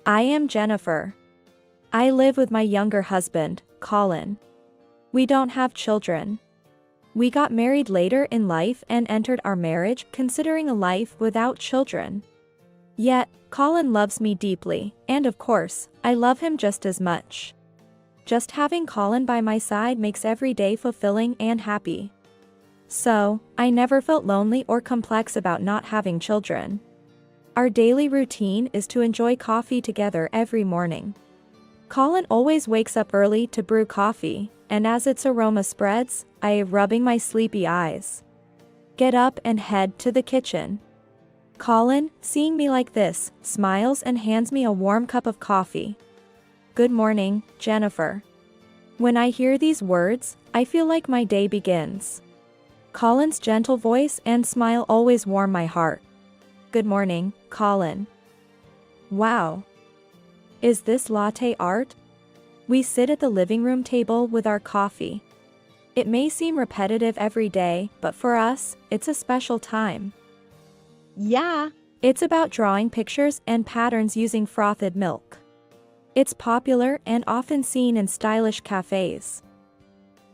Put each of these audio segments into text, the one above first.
I am Jennifer. I live with my younger husband, Colin. We don't have children. We got married later in life and entered our marriage considering a life without children. Yet, Colin loves me deeply, and of course, I love him just as much. Just having Colin by my side makes every day fulfilling and happy. So, I never felt lonely or complex about not having children. Our daily routine is to enjoy coffee together every morning. Colin always wakes up early to brew coffee, and as its aroma spreads, I am rubbing my sleepy eyes. Get up and head to the kitchen. Colin, seeing me like this, smiles and hands me a warm cup of coffee. Good morning, Jennifer. When I hear these words, I feel like my day begins. Colin's gentle voice and smile always warm my heart. Good morning, Colin. Wow. Is this latte art? We sit at the living room table with our coffee. It may seem repetitive every day, but for us, it's a special time. Yeah. It's about drawing pictures and patterns using frothed milk. It's popular and often seen in stylish cafes.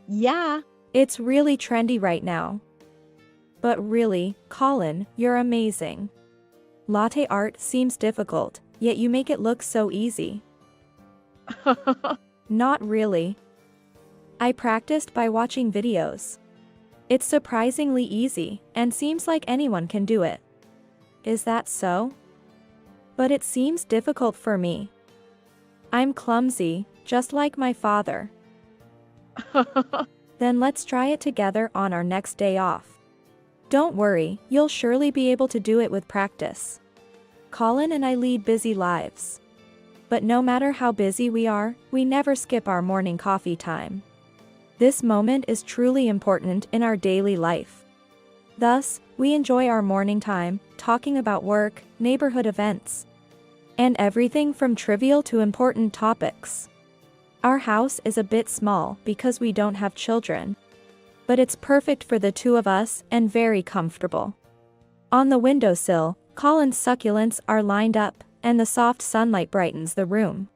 Yeah. It's really trendy right now. But really, Colin, you're amazing. Latte art seems difficult, yet you make it look so easy. Not really. I practiced by watching videos. It's surprisingly easy, and seems like anyone can do it. Is that so? But it seems difficult for me. I'm clumsy, just like my father. Then let's try it together on our next day off. Don't worry, you'll surely be able to do it with practice. Colin and I lead busy lives. But no matter how busy we are, we never skip our morning coffee time. This moment is truly important in our daily life. Thus, we enjoy our morning time, talking about work, neighborhood events, and everything from trivial to important topics. Our house is a bit small because we don't have children. But it's perfect for the two of us and very comfortable. On the windowsill, Colin's succulents are lined up, and the soft sunlight brightens the room.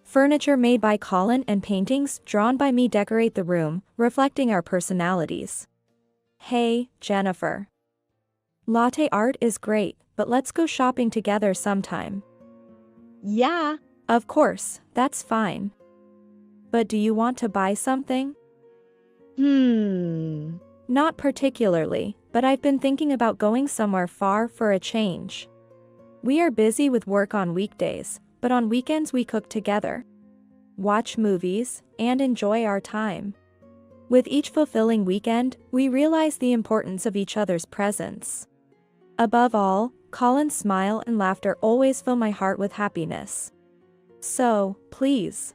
Furniture made by Colin and paintings drawn by me decorate the room, reflecting our personalities. Hey, Jennifer. Latte art is great, but let's go shopping together sometime. Yeah. Of course, that's fine. But do you want to buy something? Not particularly, but I've been thinking about going somewhere far for a change. We are busy with work on weekdays, but on weekends we cook together, watch movies, and enjoy our time. With each fulfilling weekend, we realize the importance of each other's presence. Above all, Colin's smile and laughter always fill my heart with happiness. So, please,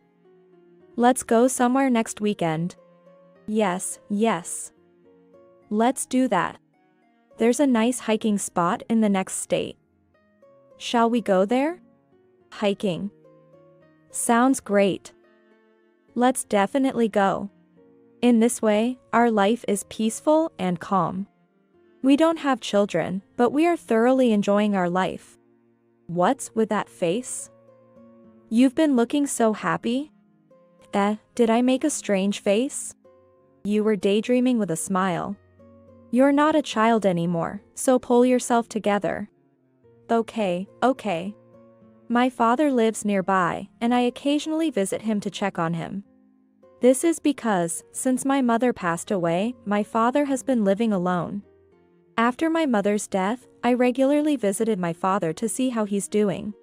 let's go somewhere next weekend. Yes, yes. Let's do that. There's a nice hiking spot in the next state. Shall we go there? Hiking. Sounds great. Let's definitely go. In this way, our life is peaceful and calm. We don't have children, but we are thoroughly enjoying our life. What's with that face? You've been looking so happy. Did I make a strange face? You were daydreaming with a smile. You're not a child anymore, so pull yourself together. Okay. My father lives nearby, and I occasionally visit him to check on him. This is because, since my mother passed away, my father has been living alone. After my mother's death, I regularly visited my father to see how he's doing.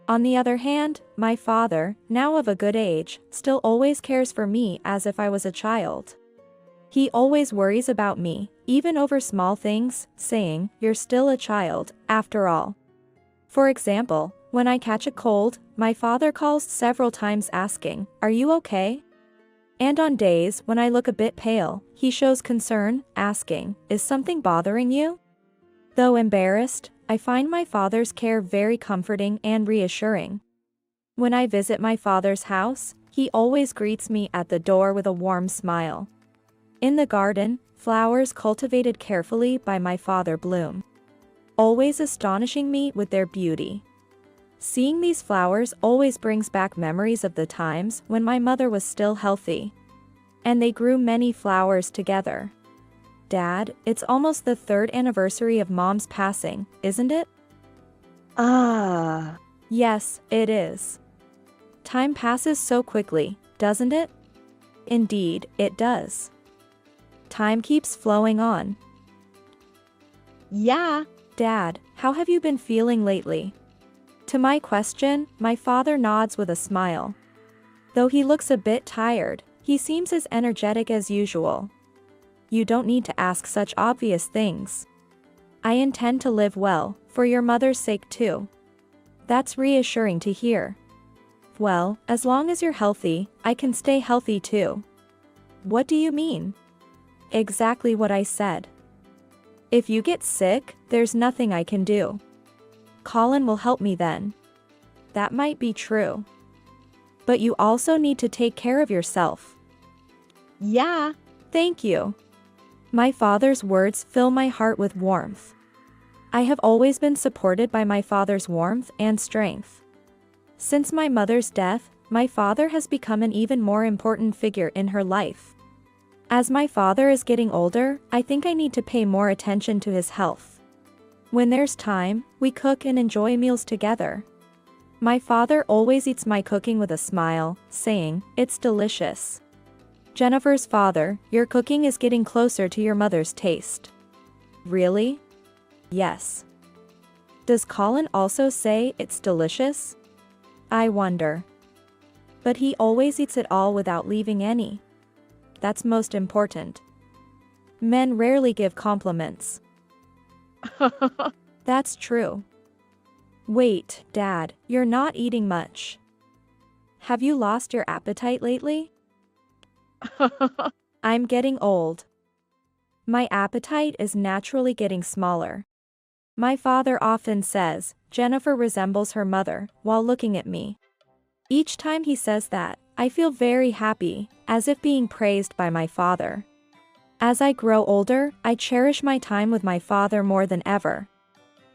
On the other hand, my father, now of a good age, still always cares for me as if I was a child. He always worries about me, even over small things, saying, "You're still a child, after all." For example, when I catch a cold, my father calls several times asking, "Are you okay?" And on days when I look a bit pale, he shows concern, asking, "Is something bothering you?" Though embarrassed, I find my father's care very comforting and reassuring. When I visit my father's house, he always greets me at the door with a warm smile. In the garden, flowers cultivated carefully by my father bloom, always astonishing me with their beauty. Seeing these flowers always brings back memories of the times when my mother was still healthy. And they grew many flowers together. Dad, it's almost the 3rd anniversary of Mom's passing, isn't it? Ah. Yes, it is. Time passes so quickly, doesn't it? Indeed, it does. Time keeps flowing on. Yeah. Dad, how have you been feeling lately? To my question, my father nods with a smile. Though he looks a bit tired, he seems as energetic as usual. You don't need to ask such obvious things. I intend to live well, for your mother's sake too. That's reassuring to hear. Well, as long as you're healthy, I can stay healthy too. What do you mean? Exactly what I said. If you get sick, there's nothing I can do. Colin will help me then. That might be true. But you also need to take care of yourself. Yeah. Thank you. My father's words fill my heart with warmth. I have always been supported by my father's warmth and strength. Since my mother's death, my father has become an even more important figure in her life. As my father is getting older, I think I need to pay more attention to his health. When there's time, we cook and enjoy meals together. My father always eats my cooking with a smile, saying, "It's delicious." Jennifer's father, your cooking is getting closer to your mother's taste. Really? Yes. Does Colin also say it's delicious? I wonder. But he always eats it all without leaving any. That's most important. Men rarely give compliments. That's true. Wait, Dad, you're not eating much. Have you lost your appetite lately? I'm getting old. My appetite is naturally getting smaller. My father often says, Jennifer resembles her mother, while looking at me. Each time he says that, I feel very happy, as if being praised by my father. As I grow older, I cherish my time with my father more than ever.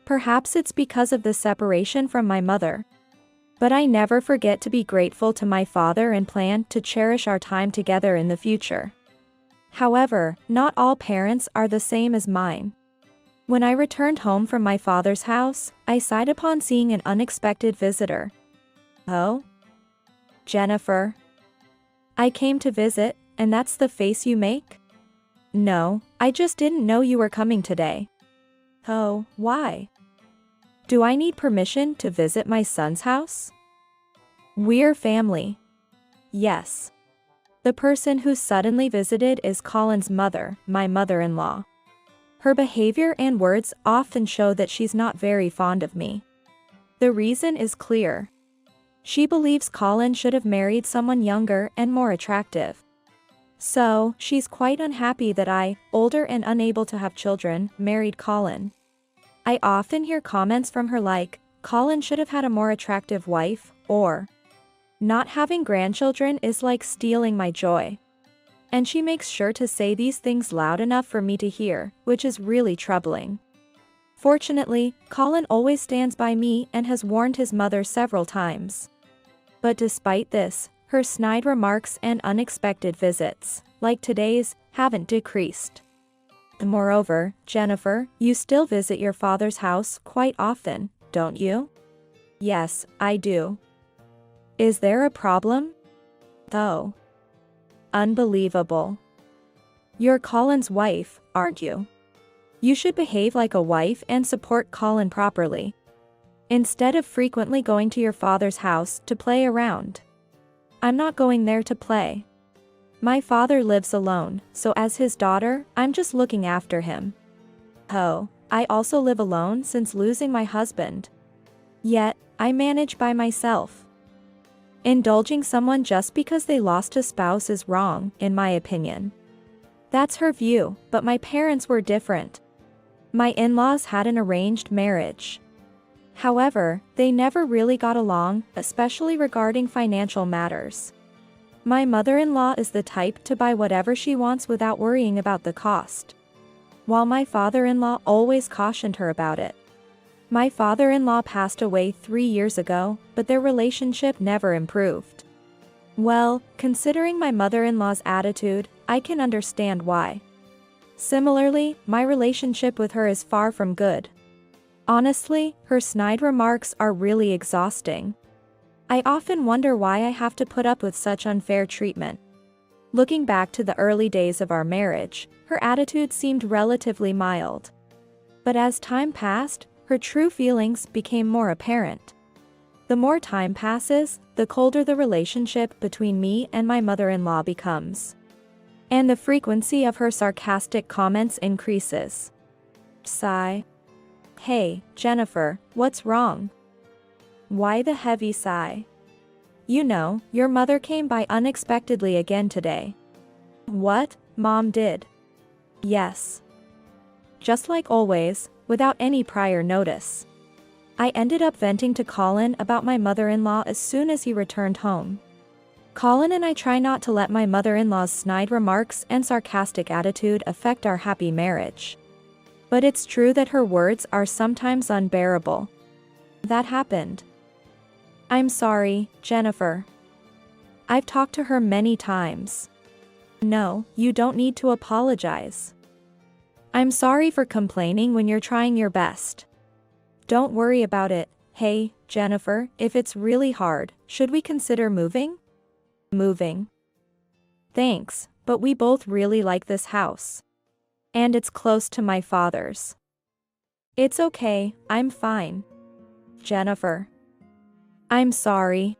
Perhaps it's because of the separation from my mother. But I never forget to be grateful to my father and plan to cherish our time together in the future. However, not all parents are the same as mine. When I returned home from my father's house, I sighed upon seeing an unexpected visitor. Oh? Jennifer. I came to visit, and that's the face you make? No, I just didn't know you were coming today. Oh, why? Do I need permission to visit my son's house? We're family. Yes. The person who suddenly visited is Colin's mother, my mother-in-law. Her behavior and words often show that she's not very fond of me. The reason is clear. She believes Colin should have married someone younger and more attractive. So, she's quite unhappy that I, older and unable to have children, married Colin. I often hear comments from her like, Colin should have had a more attractive wife, or not having grandchildren is like stealing my joy. And she makes sure to say these things loud enough for me to hear, which is really troubling. Fortunately, Colin always stands by me and has warned his mother several times. But despite this, her snide remarks and unexpected visits, like today's, haven't decreased. Moreover, Jennifer, you still visit your father's house quite often, don't you? Yes, I do. Is there a problem? Oh. Unbelievable. You're Colin's wife, aren't you? You should behave like a wife and support Colin properly, instead of frequently going to your father's house to play around. I'm not going there to play. My father lives alone, so as his daughter, I'm just looking after him. Oh, I also live alone since losing my husband. Yet, I manage by myself. Indulging someone just because they lost a spouse is wrong, in my opinion. That's her view, but my parents were different. My in-laws had an arranged marriage. However, they never really got along, especially regarding financial matters. My mother-in-law is the type to buy whatever she wants without worrying about the cost, while my father-in-law always cautioned her about it. My father-in-law passed away 3 years ago, but their relationship never improved. Well, considering my mother-in-law's attitude, I can understand why. Similarly, my relationship with her is far from good. Honestly, her snide remarks are really exhausting. I often wonder why I have to put up with such unfair treatment. Looking back to the early days of our marriage, her attitude seemed relatively mild. But as time passed, her true feelings became more apparent. The more time passes, the colder the relationship between me and my mother-in-law becomes. And the frequency of her sarcastic comments increases. Sigh. Hey, Jennifer, what's wrong? Why the heavy sigh? You know, your mother came by unexpectedly again today. What? Mom did? Yes. Just like always, without any prior notice. I ended up venting to Colin about my mother-in-law as soon as he returned home. Colin and I try not to let my mother-in-law's snide remarks and sarcastic attitude affect our happy marriage. But it's true that her words are sometimes unbearable. That happened. I'm sorry, Jennifer. I've talked to her many times. No, you don't need to apologize. I'm sorry for complaining when you're trying your best. Don't worry about it. Hey, Jennifer, if it's really hard, should we consider moving? Moving. Thanks, but we both really like this house. And it's close to my father's. It's okay, I'm fine. Jennifer. I'm sorry.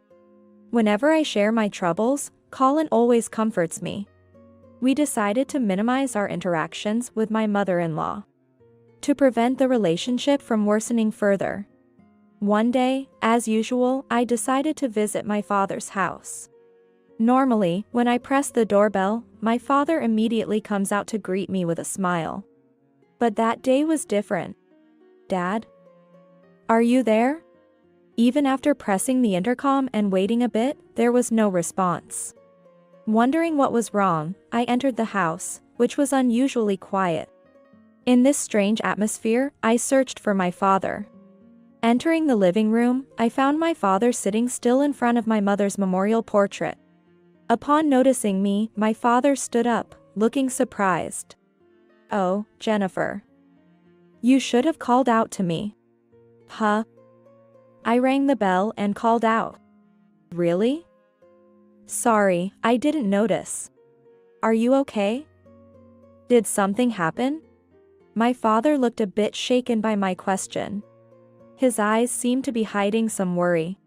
Whenever I share my troubles, Colin always comforts me. We decided to minimize our interactions with my mother-in-law to prevent the relationship from worsening further. One day, as usual, I decided to visit my father's house. Normally, when I press the doorbell, my father immediately comes out to greet me with a smile. But that day was different. Dad? Are you there? Even after pressing the intercom and waiting a bit, there was no response. Wondering what was wrong, I entered the house, which was unusually quiet. In this strange atmosphere, I searched for my father. Entering the living room, I found my father sitting still in front of my mother's memorial portrait. Upon noticing me, my father stood up, looking surprised. Oh, Jennifer. You should have called out to me. Huh? I rang the bell and called out. Really? Sorry, I didn't notice. Are you okay? Did something happen? My father looked a bit shaken by my question. His eyes seemed to be hiding some worry.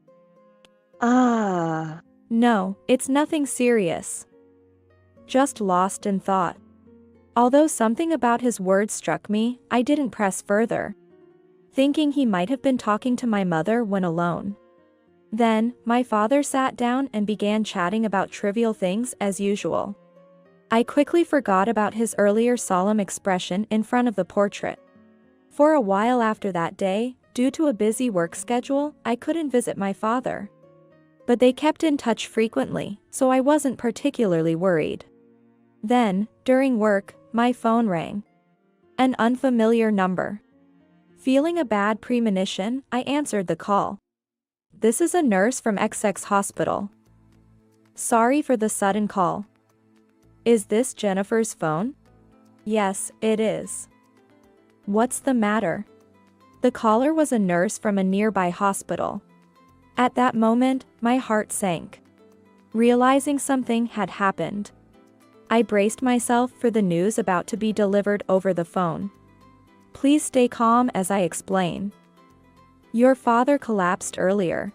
No, it's nothing serious. Just lost in thought. Although something about his words struck me, I didn't press further, thinking he might have been talking to my mother when alone. Then, my father sat down and began chatting about trivial things as usual. I quickly forgot about his earlier solemn expression in front of the portrait. For a while after that day, due to a busy work schedule, I couldn't visit my father. But they kept in touch frequently, so I wasn't particularly worried. Then, during work, my phone rang. An unfamiliar number. Feeling a bad premonition, I answered the call. This is a nurse from XX hospital. Sorry for the sudden call. Is this Jennifer's phone? Yes, it is. What's the matter? The caller was a nurse from a nearby hospital. At that moment, my heart sank, realizing something had happened. I braced myself for the news about to be delivered over the phone. Please stay calm as I explain. Your father collapsed earlier.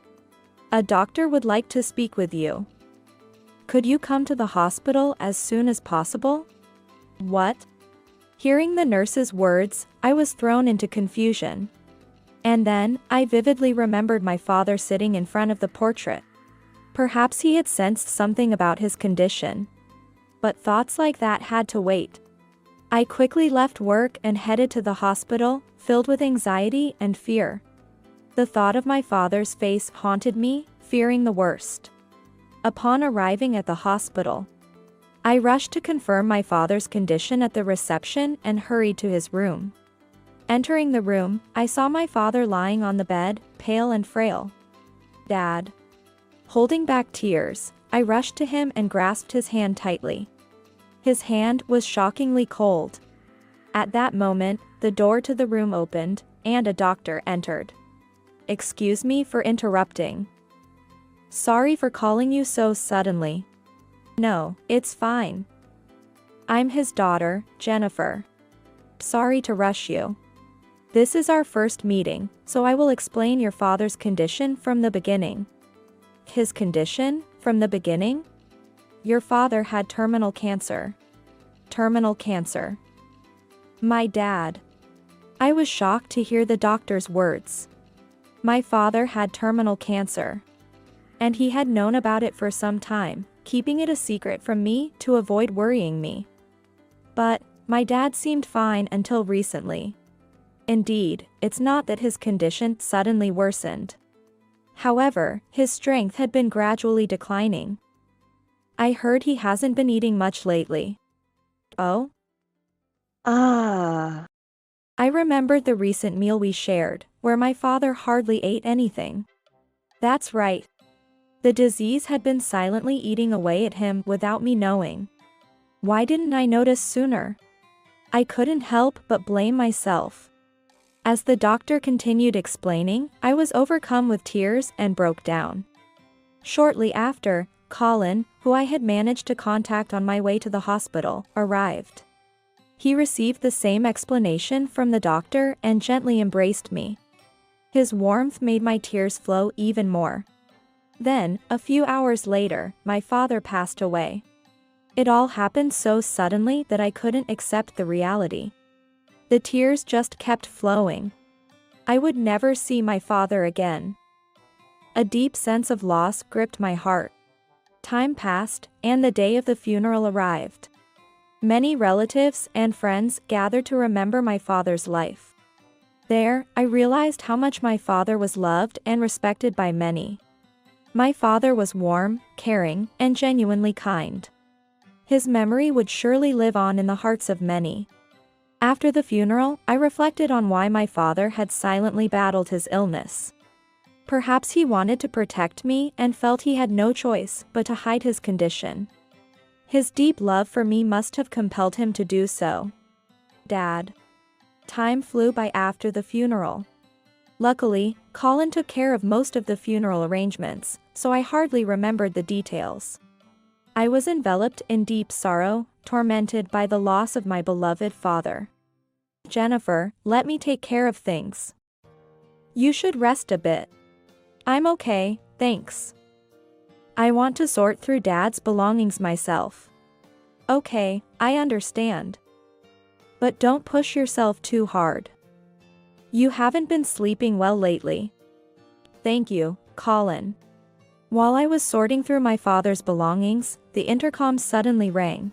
A doctor would like to speak with you. Could you come to the hospital as soon as possible? What? Hearing the nurse's words, I was thrown into confusion. And then, I vividly remembered my father sitting in front of the portrait. Perhaps he had sensed something about his condition. But thoughts like that had to wait. I quickly left work and headed to the hospital, filled with anxiety and fear. The thought of my father's face haunted me, fearing the worst. Upon arriving at the hospital, I rushed to confirm my father's condition at the reception and hurried to his room. Entering the room, I saw my father lying on the bed, pale and frail. Dad. Holding back tears, I rushed to him and grasped his hand tightly. His hand was shockingly cold. At that moment, the door to the room opened, and a doctor entered. Excuse me for interrupting. Sorry for calling you so suddenly. No, it's fine. I'm his daughter, Jennifer. Sorry to rush you. This is our first meeting, so I will explain your father's condition from the beginning. His condition, from the beginning? Your father had terminal cancer. Terminal cancer. My dad. I was shocked to hear the doctor's words. My father had terminal cancer. And he had known about it for some time, keeping it a secret from me to avoid worrying me. But, my dad seemed fine until recently. Indeed, it's not that his condition suddenly worsened. However, his strength had been gradually declining. I heard he hasn't been eating much lately. Oh? Ah. I remembered the recent meal we shared, where my father hardly ate anything. That's right. The disease had been silently eating away at him without me knowing. Why didn't I notice sooner? I couldn't help but blame myself. As the doctor continued explaining, I was overcome with tears and broke down. Shortly after, Colin, who I had managed to contact on my way to the hospital, arrived. He received the same explanation from the doctor and gently embraced me. His warmth made my tears flow even more. Then, a few hours later, my father passed away. It all happened so suddenly that I couldn't accept the reality. The tears just kept flowing. I would never see my father again. A deep sense of loss gripped my heart. Time passed, and the day of the funeral arrived. Many relatives and friends gathered to remember my father's life. There, I realized how much my father was loved and respected by many. My father was warm, caring, and genuinely kind. His memory would surely live on in the hearts of many. After the funeral, I reflected on why my father had silently battled his illness. Perhaps he wanted to protect me and felt he had no choice but to hide his condition. His deep love for me must have compelled him to do so. Dad. Time flew by after the funeral. Luckily, Colin took care of most of the funeral arrangements, so I hardly remembered the details. I was enveloped in deep sorrow, tormented by the loss of my beloved father. Jennifer, let me take care of things. You should rest a bit. I'm okay, thanks. I want to sort through Dad's belongings myself. Okay, I understand. But don't push yourself too hard. You haven't been sleeping well lately. Thank you, Colin. While I was sorting through my father's belongings, the intercom suddenly rang.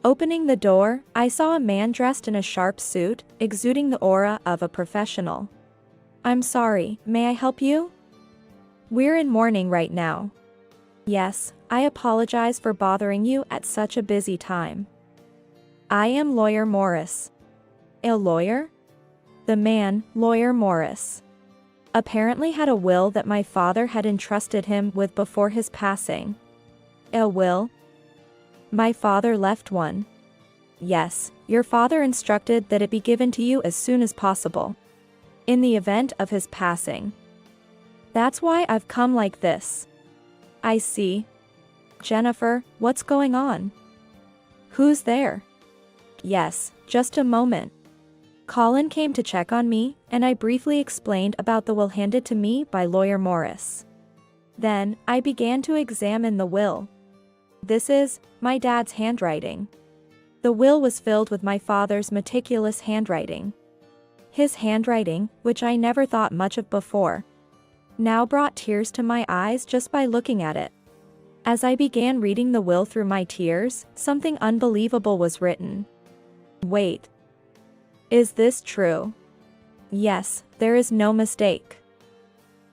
Opening the door, I saw a man dressed in a sharp suit, exuding the aura of a professional. I'm sorry, may I help you? We're in mourning right now. Yes, I apologize for bothering you at such a busy time. I am Lawyer Morris. A lawyer? The man, Lawyer Morris, apparently had a will that my father had entrusted him with before his passing. A will? My father left one. Yes, your father instructed that it be given to you as soon as possible. In the event of his passing. That's why I've come like this. I see. Jennifer, what's going on? Who's there? Yes, just a moment. Colin came to check on me, and I briefly explained about the will handed to me by Lawyer Morris. Then, I began to examine the will. This is my dad's handwriting. The will was filled with my father's meticulous handwriting. His handwriting, which I never thought much of before, now brought tears to my eyes just by looking at it. As I began reading the will through my tears, something unbelievable was written. Wait. Is this true? Yes, there is no mistake.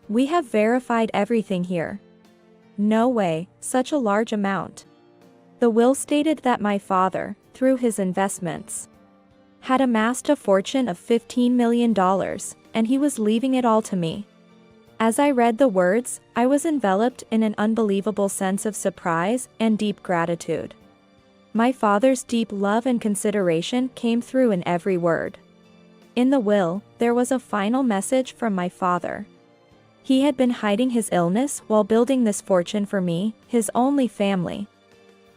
We have verified everything here. No way, such a large amount. The will stated that my father, through his investments, had amassed a fortune of $15 million, and he was leaving it all to me. As I read the words, I was enveloped in an unbelievable sense of surprise and deep gratitude. My father's deep love and consideration came through in every word. In the will, there was a final message from my father. He had been hiding his illness while building this fortune for me, his only family,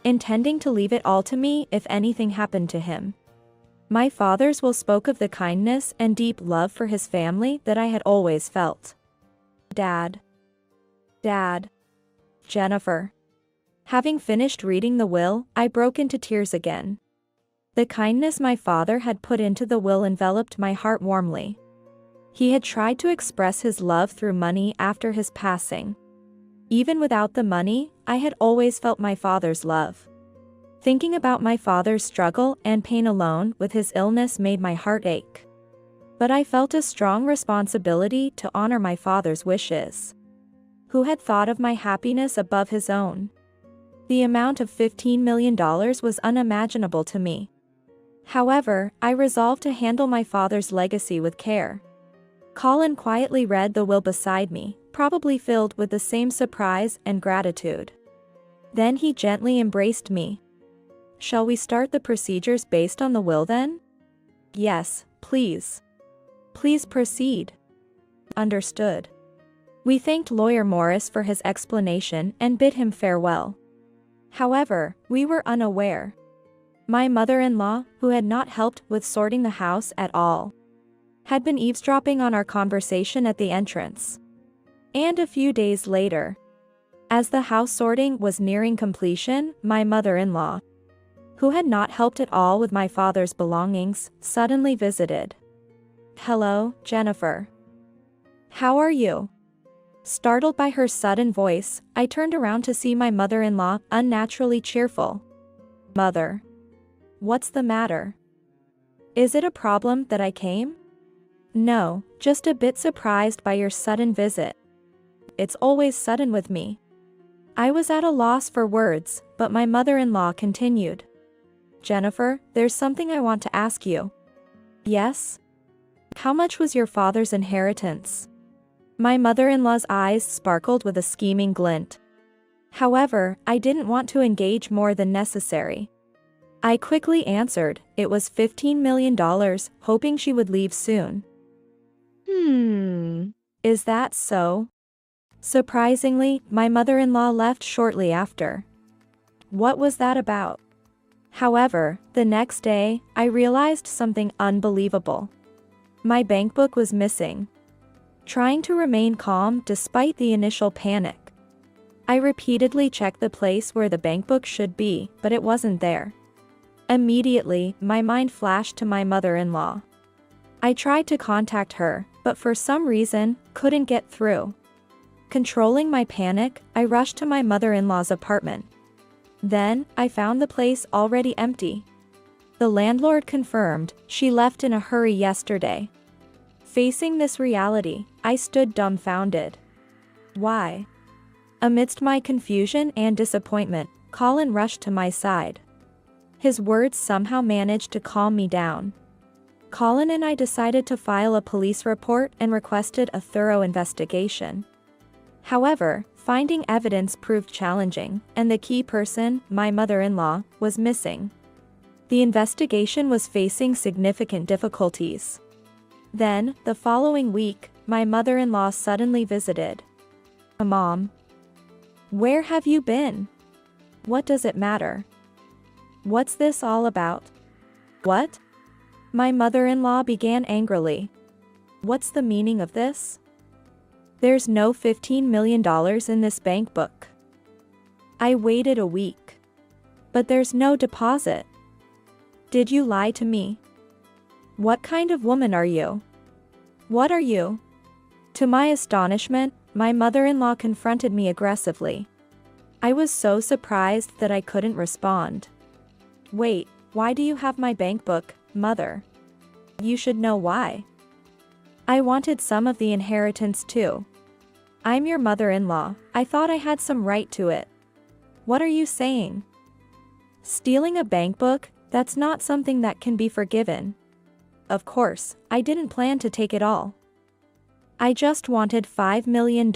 intending to leave it all to me if anything happened to him. My father's will spoke of the kindness and deep love for his family that I had always felt. Dad. Jennifer. Having finished reading the will, I broke into tears again. The kindness my father had put into the will enveloped my heart warmly. He had tried to express his love through money after his passing. Even without the money, I had always felt my father's love. Thinking about my father's struggle and pain alone with his illness made my heart ache. But I felt a strong responsibility to honor my father's wishes. Who had thought of my happiness above his own? The amount of $15 million was unimaginable to me. However, I resolved to handle my father's legacy with care. Colin quietly read the will beside me, probably filled with the same surprise and gratitude. Then he gently embraced me. "Shall we start the procedures based on the will then?" "Yes, please. Please proceed." "Understood." We thanked Lawyer Morris for his explanation and bid him farewell. However, we were unaware. My mother-in-law, who had not helped with sorting the house at all, had been eavesdropping on our conversation at the entrance. And a few days later, as the house sorting was nearing completion, my mother-in-law, who had not helped at all with my father's belongings, suddenly visited. "Hello, Jennifer. How are you?" Startled by her sudden voice, I turned around to see my mother-in-law unnaturally cheerful. "Mother. What's the matter? Is it a problem that I came?" "No, just a bit surprised by your sudden visit." "It's always sudden with me." I was at a loss for words, but my mother-in-law continued. "Jennifer, there's something I want to ask you." "Yes?" "How much was your father's inheritance?" My mother-in-law's eyes sparkled with a scheming glint. However, I didn't want to engage more than necessary. I quickly answered, it was $15 million, hoping she would leave soon. Is that so?" Surprisingly, my mother-in-law left shortly after. What was that about? However, the next day, I realized something unbelievable. My bank book was missing. Trying to remain calm despite the initial panic, I repeatedly checked the place where the bank book should be, but it wasn't there. Immediately, my mind flashed to my mother-in-law. I tried to contact her, but for some reason, couldn't get through. Controlling my panic, I rushed to my mother-in-law's apartment. Then, I found the place already empty. The landlord confirmed she left in a hurry yesterday. Facing this reality, I stood dumbfounded. Why? Amidst my confusion and disappointment, Colin rushed to my side. His words somehow managed to calm me down. Colin and I decided to file a police report and requested a thorough investigation. However, finding evidence proved challenging, and the key person, my mother-in-law, was missing. The investigation was facing significant difficulties. Then, the following week, my mother-in-law suddenly visited. "Mom. Where have you been? What does it matter? What's this all about?" "What?" My mother-in-law began angrily. "What's the meaning of this? There's no $15 million in this bank book. I waited a week. But there's no deposit. Did you lie to me? What kind of woman are you? What are you?" To my astonishment, my mother-in-law confronted me aggressively. I was so surprised that I couldn't respond. "Wait, why do you have my bank book, Mother? You should know why. I wanted some of the inheritance too. I'm your mother-in-law, I thought I had some right to it." "What are you saying? Stealing a bank book, that's not something that can be forgiven. Of course, I didn't plan to take it all. I just wanted $5 million.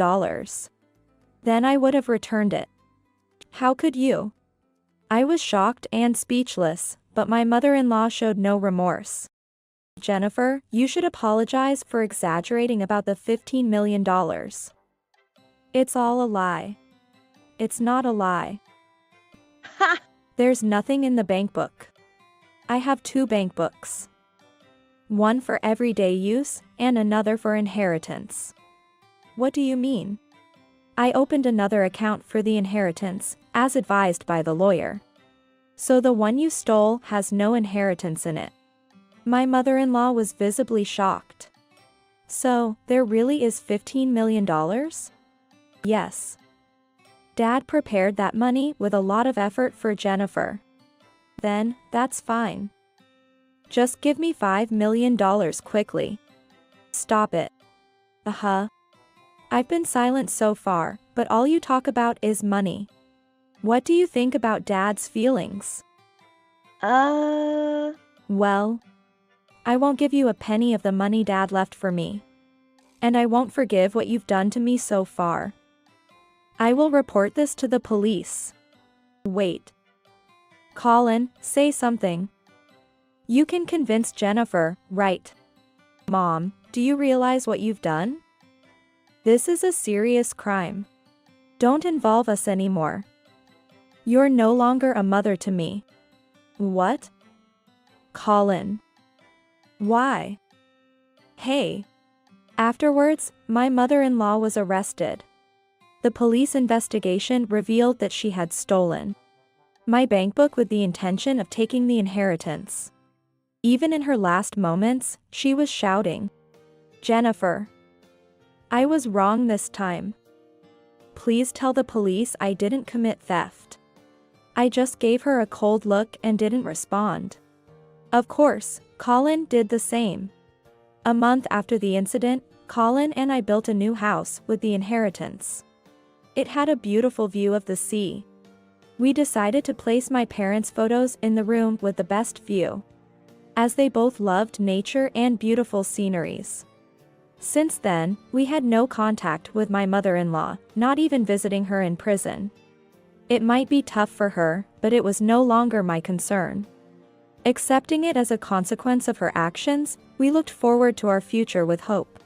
Then I would have returned it. How could you? I was shocked and speechless, but my mother-in-law showed no remorse. Jennifer, you should apologize for exaggerating about the $15 million. It's all a lie. It's not a lie. Ha! There's nothing in the bank book. I have 2 bank books. One for everyday use, and another for inheritance. What do you mean? I opened another account for the inheritance, as advised by the lawyer. So the one you stole has no inheritance in it. My mother-in-law was visibly shocked. So, there really is $15 million? Yes. Dad prepared that money with a lot of effort for Jennifer. Then, that's fine. Just give me $5 million quickly. Stop it. I've been silent so far, but all you talk about is money. What do you think about Dad's feelings? Well, I won't give you a penny of the money Dad left for me. And I won't forgive what you've done to me so far. I will report this to the police. Wait. Colin, say something. You can convince Jennifer, right? Mom, do you realize what you've done? This is a serious crime. Don't involve us anymore. You're no longer a mother to me. What? Colin. Why? Hey. Afterwards, my mother-in-law was arrested. The police investigation revealed that she had stolen my bank book with the intention of taking the inheritance. Even in her last moments, she was shouting, "Jennifer, I was wrong this time. Please tell the police I didn't commit theft." I just gave her a cold look and didn't respond. Of course, Colin did the same. A month after the incident, Colin and I built a new house with the inheritance. It had a beautiful view of the sea. We decided to place my parents' photos in the room with the best view, as they both loved nature and beautiful sceneries. Since then, we had no contact with my mother-in-law, not even visiting her in prison. It might be tough for her, but it was no longer my concern. Accepting it as a consequence of her actions, we looked forward to our future with hope.